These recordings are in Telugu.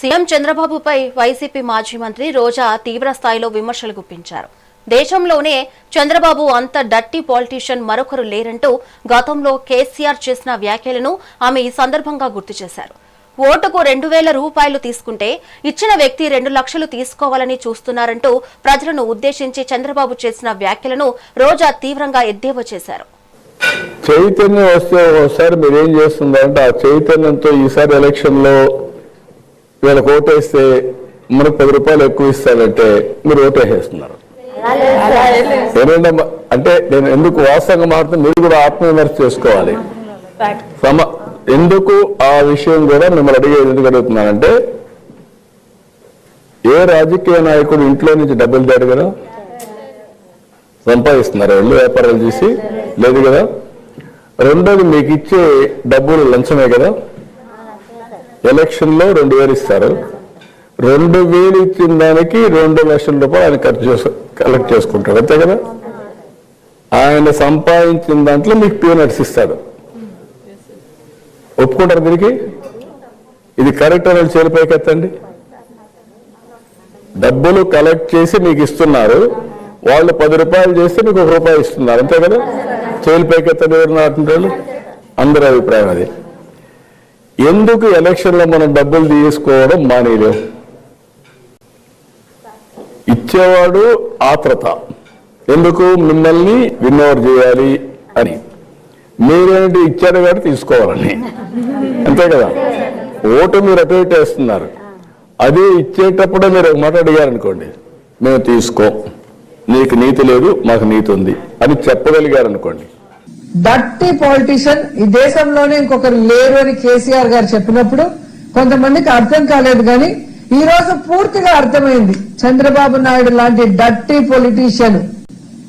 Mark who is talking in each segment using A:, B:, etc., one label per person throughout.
A: సీఎం చంద్రబాబుపై వైసీపీ మాజీ మంత్రి రోజా తీవ్ర స్థాయిలో విమర్శలు గుప్పించారు. దేశంలోనే చంద్రబాబు అంత డర్టీ పాలిటీషియన్ మరొకరు లేరంటూ గతంలో కేసీఆర్ చేసిన వ్యాఖ్యలను ఆమె ఈ సందర్భంగా గుర్తు చేశారు. ఓటుకు 2,000 రూపాయలు తీసుకుంటే ఇచ్చిన వ్యక్తి 2 లక్షలు తీసుకోవాలని చూస్తున్నారంటూ ప్రజలను ఉద్దేశించి చంద్రబాబు చేసిన వ్యాఖ్యలను రోజా తీవ్రంగా ఎద్దేవా చేశారు.
B: చైతన్యం వస్తే ఒకసారి మీరేం చేస్తుందంటే ఆ చైతన్యంతో ఈసారి ఎలక్షన్ లో వీళ్ళకి ఓటేస్తే మనకు 10 రూపాయలు ఎక్కువ ఇస్తారంటే మీరు ఓటేసేస్తున్నారు. అంటే నేను ఎందుకు వాస్తవంగా మాత్రం మీరు కూడా ఆత్మవిమర్శ చేసుకోవాలి. ఎందుకు ఆ విషయం కూడా మిమ్మల్ని అడిగేది ఎందుకు అడుగుతున్నానంటే, ఏ రాజకీయ నాయకుడు ఇంట్లో నుంచి డబ్బులు తేడు కదా, సంపాదిస్తున్నారు వాళ్ళు వ్యాపారాలు చేసి, లేదు కదా. రెండోది మీకు ఇచ్చే డబ్బులు లంచమే కదా. ఎలక్షన్ లో 2,000 ఇస్తారు. 2,000 ఇచ్చిన దానికి 2 లక్షల రూపాయలు ఆయన కలెక్ట్ చేసుకుంటాడు, అంతే కదా. ఆయన సంపాదించిన దాంట్లో మీకు పీనట్స్ ఇస్తాడు. ఒప్పుకుంటారు దీనికి? ఇది కరెక్ట్ అని చేలిపైకి ఎత్తండి. డబ్బులు కలెక్ట్ చేసి మీకు ఇస్తున్నారు, వాళ్ళు 10 రూపాయలు చేస్తే మీకు 1 రూపాయి ఇస్తున్నారు, అంతే కదా. చేలిపైకి ఎత్తండి. ఎవరు అంటున్నారు? అందరి అభిప్రాయం అది. ఎందుకు ఎలక్షన్లో మనం డబ్బులు తీసుకోవడం మానేలేం? ఇచ్చేవాడు ఆత్రత, ఎందుకు మిమ్మల్ని విన్నోవర్ చేయాలి అని. మీరేంటి ఇచ్చారు కాబట్టి తీసుకోవాలని, అంతే కదా. ఓటు మీరు అటు ఇటు వేస్తున్నారు. అదే ఇచ్చేటప్పుడే మీరు ఒక మాట అడిగారనుకోండి, మేము తీసుకో, నీకు నీతి లేదు మాకు నీతి ఉంది అని చెప్పగలిగారు అనుకోండి.
C: డర్టీ పాలిటిషియన్ ఈ దేశంలోనే ఇంకొకరు లేరు అని కేసీఆర్ గారు చెప్పినప్పుడు కొంతమందికి అర్థం కాలేదు, కానీ ఈ రోజు పూర్తిగా అర్థమైంది. చంద్రబాబు నాయుడు లాంటి dirty politician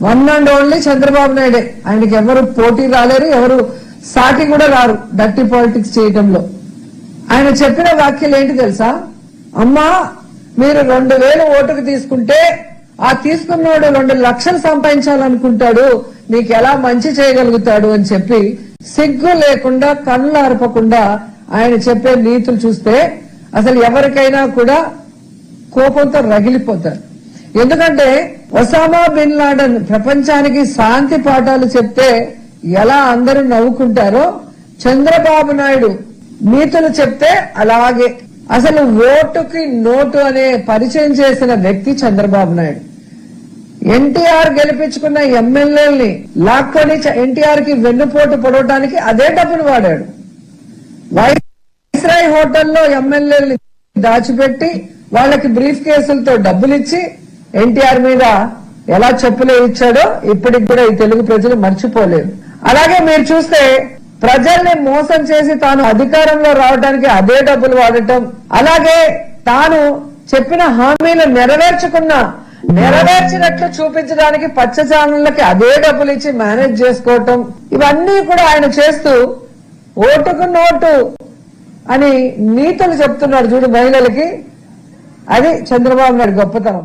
C: one and only Chandrababu నాయుడే. ఆయనకి ఎవరు పోటీ రాలేరు, ఎవరు సాటి కూడా రారు డర్టీ పాలిటిక్స్ చేయడంలో. ఆయన చెప్పిన వ్యాఖ్యలు ఏంటి తెలుసా? అమ్మా, మీరు 2,000 ఓటుకు తీసుకుంటే ఆ తీసుకున్నవాడు 2 లక్షలు సంపాదించాలనుకుంటాడు, నీకు ఎలా మంచి చేయగలుగుతాడు అని చెప్పి సిగ్గు లేకుండా కళ్ళు అరపకుండా ఆయన చెప్పే నీతులు చూస్తే అసలు ఎవరికైనా కూడా కోపంతో రగిలిపోతారు. ఎందుకంటే ఒసామా బిన్ లాడెన్ ప్రపంచానికి శాంతి పాఠాలు చెప్తే ఎలా అందరూ నవ్వుకుంటారో, చంద్రబాబు నాయుడు నీతులు చెప్తే అలాగే. అసలు ఓటుకి నోటు అనే పరిచయం చేసిన వ్యక్తి చంద్రబాబు నాయుడు. ఎన్టీఆర్ గెలిపించుకున్న ఎమ్మెల్యేల్ని లాక్కొని ఎన్టీఆర్ కి వెన్నుపోటు పొడవడానికి అదే డబ్బును వాడాడు. వైస్రాయ్ హోటల్లో ఎమ్మెల్యేల్ని దాచిపెట్టి వాళ్ళకి బ్రీఫ్ కేసులతో డబ్బులు ఇచ్చి ఎన్టీఆర్ మీద ఎలా చెప్పులే ఇచ్చాడో ఇప్పటికి కూడా ఈ తెలుగు ప్రజలు మర్చిపోలేరు. అలాగే మీరు చూస్తే ప్రజల్ని మోసం చేసి తాను అధికారంలో రావడానికి అదే డబ్బులు వాడటం, అలాగే తాను చెప్పిన హామీలు నెరవేర్చినట్లు చూపించడానికి పచ్చ ఛానళ్ళకి అదే డబ్బులు ఇచ్చి మేనేజ్ చేసుకోవటం, ఇవన్నీ కూడా ఆయన చేస్తూ ఓటుకు నోటు అని నీతులు చెప్తున్నాడు చూడు మహిళలకి. అది చంద్రబాబు నాయుడు గొప్పతనం.